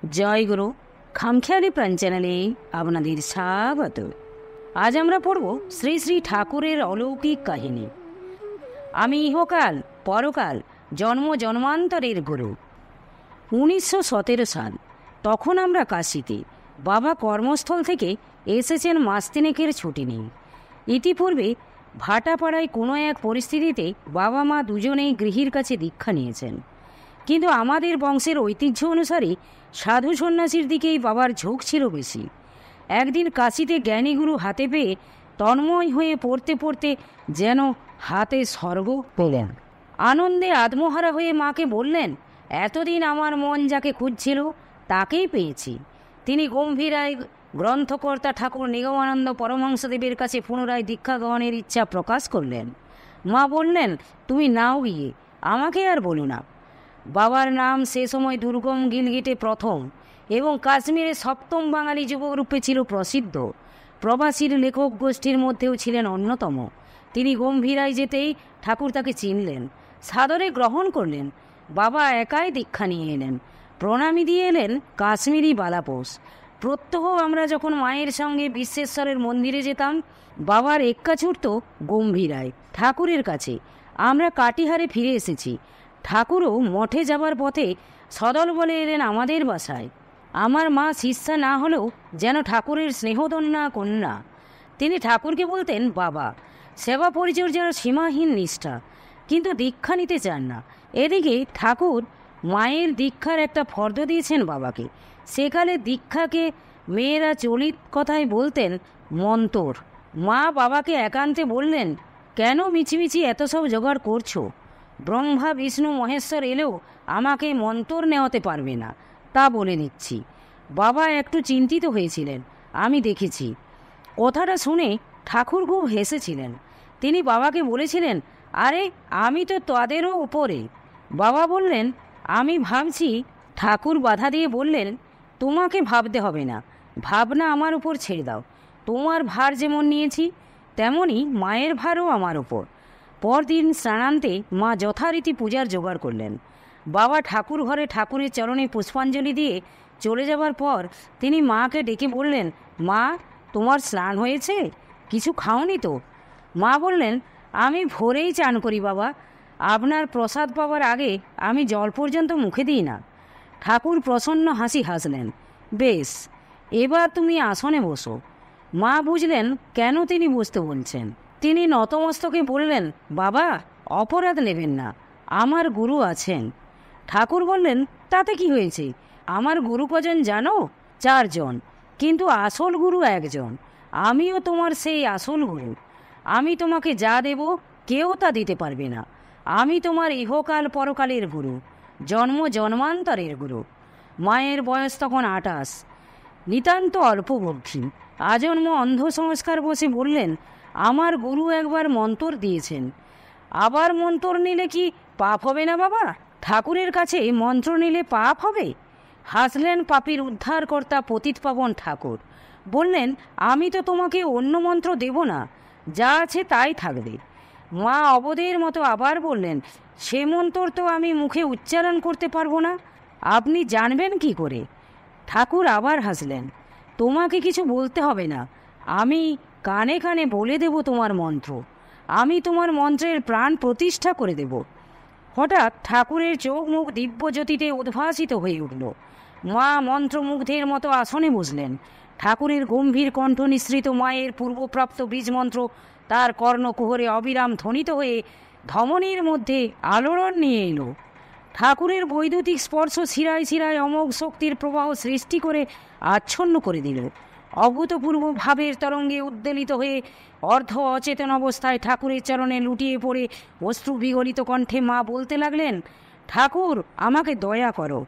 জয় গুরু। খামখেয়ালি প্রাণ চ্যানেলে আপনাদের স্বাগত। আজ আমরা পড়ব শ্রী শ্রী ঠাকুরের অলৌকিক কাহিনী। আমি ইহকাল পরকাল জন্ম জন্মান্তরের গুরু। 1917 সাল। তখন আমরা কাশীতে। বাবা কর্মস্থল থেকে এসেছেন মাস তিনেকের ছুটি নেই। ইতিপূর্বে ভাটাপাড়ায় কোনো এক পরিস্থিতিতে বাবা মা দুজনেই গৃহীর কাছে দীক্ষা নিয়েছেন, কিন্তু আমাদের বংশের ঐতিহ্য অনুসারে সাধু সন্ন্যাসীর দিকেই বাবার ঝোঁক ছিল বেশি। একদিন কাশীতে জ্ঞানীগুরু হাতে পেয়ে তন্ময় হয়ে পড়তে পড়তে যেন হাতে স্বর্গ পেলেন। আনন্দে আত্মহারা হয়ে মাকে বললেন, এতদিন আমার মন যাকে খুঁজছিল তাকেই পেয়েছি। তিনি গম্ভীরায় গ্রন্থকর্তা ঠাকুর নিগমানন্দ পরমহংসদেবের কাছে পুনরায় দীক্ষা গ্রহণের ইচ্ছা প্রকাশ করলেন। মা বললেন, তুমি নাও গিয়ে, আমাকে আর বলো না। বাবার নাম সে সময় দুর্গম গিলগিটে প্রথম এবং কাশ্মীরে সপ্তম বাঙালি যুবক রূপে ছিল প্রসিদ্ধ। প্রবাসীর লেখক গোষ্ঠীর মধ্যেও ছিলেন অন্যতম। তিনি গম্ভীরায় যেতেই ঠাকুর তাকে চিনলেন, সাদরে গ্রহণ করলেন। বাবা একাই দীক্ষা নিয়ে এলেন, প্রণামী দিয়ে এলেন কাশ্মীরি বালাপোষ। প্রত্যহ আমরা যখন মায়ের সঙ্গে বিশ্বেশ্বরের মন্দিরে যেতাম, বাবার এক্কা ছুটত গম্ভীরায় ঠাকুরের কাছে। আমরা কাটিহারে ফিরে এসেছি। ঠাকুরও মঠে যাবার পথে সদল বলে এলেন আমাদের বাসায়। আমার মা শিষ্যা না হলেও যেন ঠাকুরের স্নেহধন্যা কন্যা। তিনি ঠাকুরকে বলতেন বাবা। সেবা পরিচর্যার সীমাহীন নিষ্ঠা, কিন্তু দীক্ষা নিতে চান না। এদিকে ঠাকুর মায়ের দীক্ষার একটা ফর্দ দিয়েছেন বাবাকে। সেকালে দীক্ষাকে মেয়েরা চলিত কথায় বলতেন মন্তর। মা বাবাকে একান্তে বললেন, কেন মিছিমিছি এত সব জোগাড় করছো? ব্রহ্মা বিষ্ণু মহেশ্বর এলেও আমাকে মন্তর নেওয়াতে পারবে না, তা বলে নিচ্ছি। বাবা একটু চিন্তিত হয়েছিলেন, আমি দেখেছি। কথাটা শুনে ঠাকুর খুব হেসেছিলেন। তিনি বাবাকে বলেছিলেন, আরে আমি তো তাদেরও উপরে। বাবা বললেন, আমি ভাবছি। ঠাকুর বাধা দিয়ে বললেন, তোমাকে ভাবতে হবে না, ভাবনা আমার উপর ছেড়ে দাও। তোমার ভার যেমন নিয়েছি তেমনি মায়ের ভারও আমার উপর। পরদিন স্নানান্তে মা যথারীতি পূজার জোগাড় করলেন। বাবা ঠাকুর ঘরে ঠাকুরের চরণে পুষ্পাঞ্জলি দিয়ে চলে যাবার পর তিনি মাকে ডেকে বললেন, মা, তোমার স্নান হয়েছে? কিছু খাওনি তো? মা বললেন, আমি ভোরেই চান করি বাবা। আপনার প্রসাদ পাওয়ার আগে আমি জল পর্যন্ত মুখে দিই না। ঠাকুর প্রসন্ন হাসি হাসলেন। বেশ, এবার তুমি আসনে বসো। মা বুঝলেন কেন তিনি বসতে বলছেন। তিনি নতমস্তকে বললেন, বাবা, অপরাধ নেবেন না, আমার গুরু আছেন। ঠাকুর বললেন, তাতে কি হয়েছে? আমার গুরু কজন জানো? 4 জন, কিন্তু আসল গুরু একজন। আমিও তোমার সেই আসল গুরু। আমি তোমাকে যা দেব কেউ তা দিতে পারবে না। আমি তোমার ইহকাল পরকালের গুরু, জন্ম জন্মান্তরের গুরু। মায়ের বয়স তখন 28, নিতান্ত অল্প বুদ্ধি। আজন্ম অন্ধ সংস্কার বসে বললেন, আমার গুরু একবার মন্তর দিয়েছেন, আবার মন্তর নিলে কি পাপ হবে না বাবা? ঠাকুরের কাছে মন্ত্র নিলে পাপ হবে? হাসলেন পাপীর উদ্ধারকর্তা পতিতপাবন ঠাকুর। বললেন, আমি তো তোমাকে অন্য মন্ত্র দেব না, যা আছে তাই থাকবে। মা অবধের মতো আবার বললেন, সে মন্ত্র তো আমি মুখে উচ্চারণ করতে পারবো না, আপনি জানবেন কি করে? ঠাকুর আবার হাসলেন, তোমাকে কিছু বলতে হবে না, আমি কানে কানে বলে দেব তোমার মন্ত্র। আমি তোমার মন্ত্রের প্রাণ প্রতিষ্ঠা করে দেব। হঠাৎ ঠাকুরের চোখ মুখ দিব্যজ্যোতিতে উদ্ভাসিত হয়ে উঠল। মা মন্ত্রমুগ্ধের মতো আসনে বসলেন। ঠাকুরের গম্ভীর কণ্ঠ নিঃসৃত মায়ের পূর্বপ্রাপ্ত বীজমন্ত্র তার কর্ণকুহরে অবিরাম ধ্বনিত হয়ে ধমনীর মধ্যে আলোড়ন নিয়ে এলো। ঠাকুরের বৈদ্যুতিক স্পর্শ শিরায় শিরায় অমোঘ শক্তির প্রবাহ সৃষ্টি করে আচ্ছন্ন করে দিল। অভূতপূর্ব ভাবের তরঙ্গে উদ্বেলিত হয়ে অর্ধ অচেতন অবস্থায় ঠাকুরের চরণে লুটিয়ে পড়ে অশ্রু বিগলিত কণ্ঠে মা বলতে লাগলেন, ঠাকুর, আমাকে দয়া করো।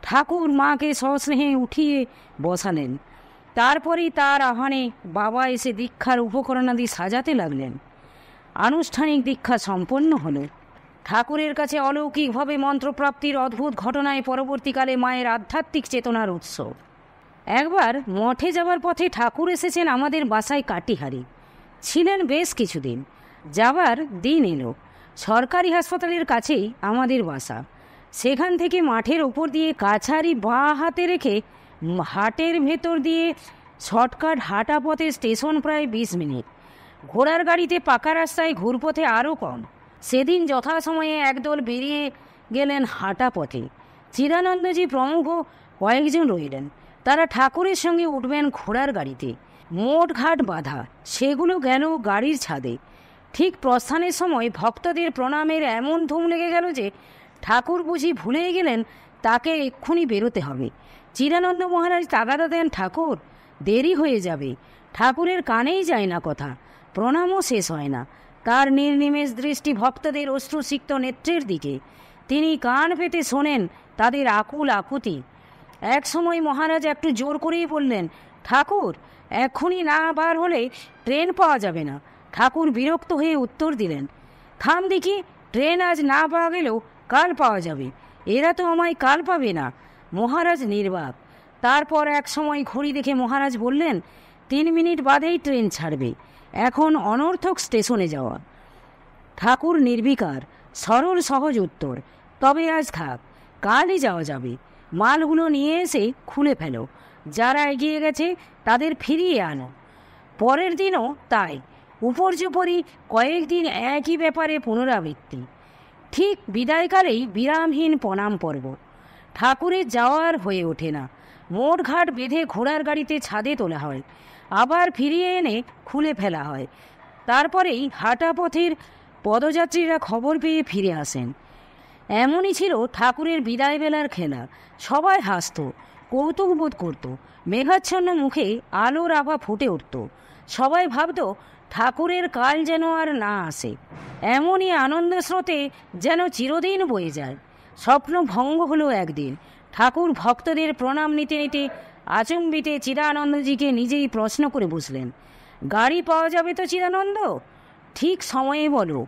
ঠাকুর মাকে সস্নেহে উঠিয়ে বসালেন। তারপরেই তার আহ্বানে বাবা এসে দীক্ষার উপকরণাদি সাজাতে লাগলেন। আনুষ্ঠানিক দীক্ষা সম্পন্ন হল। ঠাকুরের কাছে অলৌকিকভাবে মন্ত্রপ্রাপ্তির অদ্ভুত ঘটনায় পরবর্তীকালে মায়ের আধ্যাত্মিক চেতনার উৎস। একবার মঠে যাবার পথে ঠাকুর এসেছেন আমাদের বাসায় কাটিহারি। ছিলেন বেশ কিছুদিন। যাবার দিন এলো। সরকারি হাসপাতালের কাছেই আমাদের বাসা। সেখান থেকে মাঠের ওপর দিয়ে কাছারি বাঁ হাতে রেখে হাটের ভেতর দিয়ে শর্টকাট হাঁটা পথে স্টেশন প্রায় 20 মিনিট। ঘোড়ার গাড়িতে পাকা রাস্তায় ঘুরপথে আরও কম। সেদিন যথাসময়ে একদল বেরিয়ে গেলেন হাঁটা পথে। চিদানন্দজি প্রমুখ কয়েকজন রইলেন। তারা ঠাকুরের সঙ্গে উঠবেন ঘোড়ার গাড়িতে। মোট ঘাট বাঁধা, সেগুলো গেল গাড়ির ছাদে। ঠিক প্রস্থানের সময় ভক্তদের প্রণামের এমন ধুম লেগে গেল যে ঠাকুর বুঝি ভুলেই গেলেন তাকে এক্ষুনি বেরোতে হবে। চিদানন্দ মহারাজ তাগাদা দেন, ঠাকুর দেরি হয়ে যাবে। ঠাকুরের কানেই যায় না কথা, প্রণামও শেষ হয় না। তার নির্নিমেষ দৃষ্টি ভক্তদের অশ্রুসিক্ত নেত্রের দিকে। তিনি কান পেতে শোনেন তাদের আকুল আকুতি। এক সময় মহারাজ একটু জোর করেই বললেন, ঠাকুর এক্ষুনি না বার হলে ট্রেন পাওয়া যাবে না। ঠাকুর বিরক্ত হয়ে উত্তর দিলেন, থাম দেখি, ট্রেন আজ না পাওয়া গেলেও কাল পাওয়া যাবে। এরা তো আমায় কাল পাবে না। মহারাজ নির্বাক। তারপর এক সময় ঘড়ি দেখে মহারাজ বললেন, 3 মিনিট বাদেই ট্রেন ছাড়বে, এখন অনর্থক স্টেশনে যাওয়া। ঠাকুর নির্বিকার, সরল সহজ উত্তর, তবে আজ থাক, কালই যাওয়া যাবে। মালগুলো নিয়ে এসে খুলে ফেলো, যারা এগিয়ে গেছে তাদের ফিরিয়ে আনো। পরের দিনও তাই, উপর্যুপরি কয়েকদিন একই ব্যাপারে পুনরাবৃত্তি। ঠিক বিদায়কালেই বিরামহীন প্রণাম পর্ব। ঠাকুরের যাওয়ার হয়ে ওঠে না। মোট ঘাট বেঁধে ঘোড়ার গাড়িতে ছাদে তোলা হয়, আবার ফিরিয়ে এনে খুলে ফেলা হয়। তারপরেই হাঁটা পথের পদযাত্রীরা খবর পেয়ে ফিরে আসেন। এমনই ছিল ঠাকুরের বিদায় বেলার খেলা। সবাই হাসত, কৌতুক বোধ করত। মেঘাচ্ছন্ন মুখে আলোর আভা ফুটে উঠত। সবাই ভাবত ঠাকুরের কাল যেন আর না আসে। এমনই আনন্দ স্রোতে যেন চিরদিন বয়ে যায়। স্বপ্ন ভঙ্গ হলো একদিন। ঠাকুর ভক্তদের প্রণাম নিতে নিতে আচম্বিতে চিদানন্দজিকে নিজেই প্রশ্ন করে বসলেন, গাড়ি পাওয়া যাবে তো চিদানন্দ? ঠিক সময়ে বলো।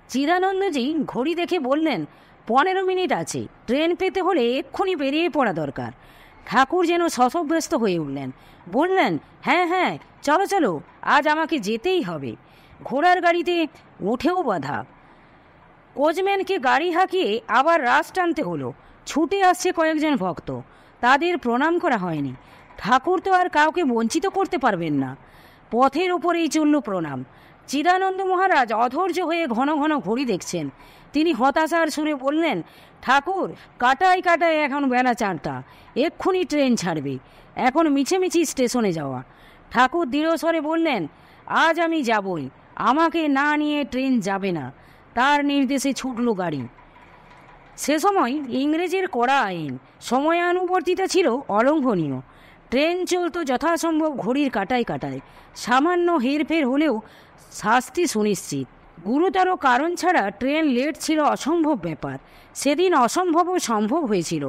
চিদানন্দজি ঘড়ি দেখে বললেন, 15 মিনিট আছে, ট্রেন পেতে হলে এক্ষুনি বেরিয়ে পড়া দরকার। ঠাকুর যেন শশব্যস্ত হয়ে উঠলেন, বললেন, হ্যাঁ হ্যাঁ, চলো চলো, আজ আমাকে যেতেই হবে। ঘোড়ার গাড়িতে উঠেও বাধা। কোচম্যানকে গাড়ি হাঁকিয়ে আবার রাস টানতে হলো। ছুটে আসছে কয়েকজন ভক্ত, তাদের প্রণাম করা হয়নি। ঠাকুর তো আর কাউকে বঞ্চিত করতে পারবেন না। পথের ওপরেই চলল প্রণাম। চিদানন্দ মহারাজ অধৈর্য হয়ে ঘন ঘন ঘড়ি দেখছেন। তিনি হতাশার সুরে বললেন, ঠাকুর কাটায় কাটায় এখন বেলা 4টা, এক্ষুনি ট্রেন ছাড়বে, এখন মিছেমিছি স্টেশনে যাওয়া। ঠাকুর দৃঢ়স্বরে বললেন, আজ আমি যাবই, আমাকে না নিয়ে ট্রেন যাবে না। তার নির্দেশে ছুটল গাড়ি। সে সময় ইংরেজের কড়া আইন, সময়ানুবর্তিতা ছিল অলঙ্ঘনীয়। ট্রেন চলত যথাসম্ভব ঘড়ির কাটায় কাটায়। সামান্য হেরফের হলেও শাস্তি সুনিশ্চিত। গুরুতর কারণ ছাড়া ট্রেন লেট ছিল অসম্ভব ব্যাপার। সেদিন অসম্ভবও সম্ভব হয়েছিল।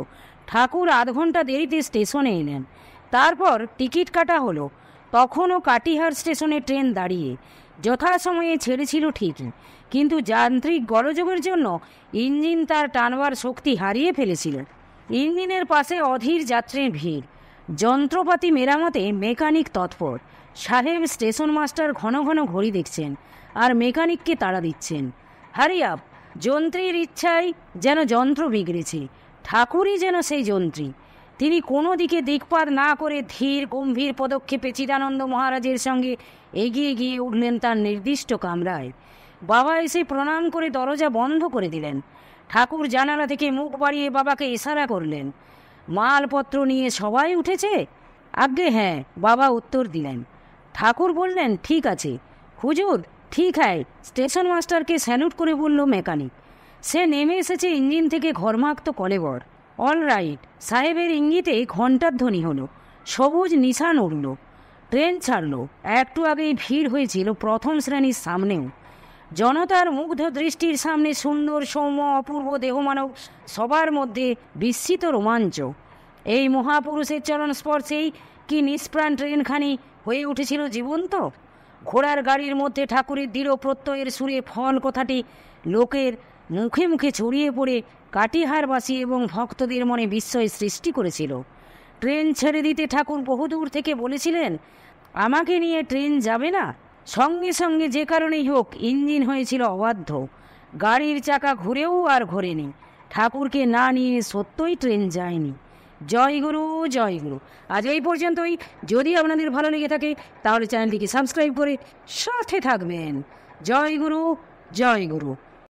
ঠাকুর আধ ঘন্টা দেরিতে স্টেশনে এলেন। তারপর টিকিট কাটা হলো। তখনও কাটিহার স্টেশনে ট্রেন দাঁড়িয়ে। যথাসময়ে ছেড়েছিল ঠিকই, কিন্তু যান্ত্রিক গোলযোগের জন্য ইঞ্জিন তার টানবার শক্তি হারিয়ে ফেলেছিল। ইঞ্জিনের পাশে অধীর যাত্রীর ভিড়। যন্ত্রপাতি মেরামতে মেকানিক তৎপর। সাহেব স্টেশন মাস্টার ঘন ঘন ঘড়ি দেখছেন আর মেকানিককে তাড়া দিচ্ছেন, হারি আপ। যন্ত্রীর ইচ্ছায় যেন যন্ত্র বিগড়েছে। ঠাকুরই যেন সেই যন্ত্রী। তিনি কোনো দিকে দিকপাত না করে ধীর গম্ভীর পদক্ষেপে চিদানন্দ মহারাজের সঙ্গে এগিয়ে গিয়ে উঠলেন তার নির্দিষ্ট কামরায়। বাবা এসে প্রণাম করে দরজা বন্ধ করে দিলেন। ঠাকুর জানালা থেকে মুখ বাড়িয়ে বাবাকে ইশারা করলেন। মালপত্র নিয়ে সবাই উঠেছে? আজ্ঞে হ্যাঁ, বাবা উত্তর দিলেন। ঠাকুর বললেন, ঠিক আছে হুজুর, ঠিক হ্যায়। স্টেশন মাস্টারকে স্যালুট করে বলল মেকানিক। সে নেমে এসেছে ইঞ্জিন থেকে ঘর্মাক্ত কলেবর। All right. সাহেবের ইঙ্গিতে ঘণ্টার ধ্বনি হলো। সবুজ নিশান উড়ল। ট্রেন ছাড়ল। একটু আগেই ভিড় হয়েছিল প্রথম শ্রেণীর সামনেও। জনতার মুগ্ধ দৃষ্টির সামনে সুন্দর সৌম্য অপূর্ব দেহমানব সবার মধ্যে বিস্মিত রোমাঞ্চ। এই মহাপুরুষের চরণ স্পর্শেই কি নিষ্প্রাণ ট্রেনখানি হয়ে উঠেছিল জীবন্ত। ঘোড়ার গাড়ির মধ্যে ঠাকুরের দৃঢ় প্রত্যয়ের সুরে ফল কথাটি লোকের মুখে মুখে ছড়িয়ে পড়ে কাটিহারবাসী এবং ভক্তদের মনে বিস্ময় সৃষ্টি করেছিল। ট্রেন ছেড়ে দিতে ঠাকুর বহুদূর থেকে বলেছিলেন, আমাকে নিয়ে ট্রেন যাবে না। সঙ্গে সঙ্গে যে কারণেই হোক ইঞ্জিন হয়েছিল অবাধ্য। গাড়ির চাকা ঘুরেও আর ঘোরেনি। ঠাকুরকে না নিয়ে সত্যই ট্রেন যায়নি। জয় গুরু, জয় গুরু। আজ এই পর্যন্তই। যদি আপনাদের ভালো লেগে থাকে তাহলে চ্যানেলটিকে সাবস্ক্রাইব করে সাথে থাকবেন। জয় গুরু, জয় গুরু।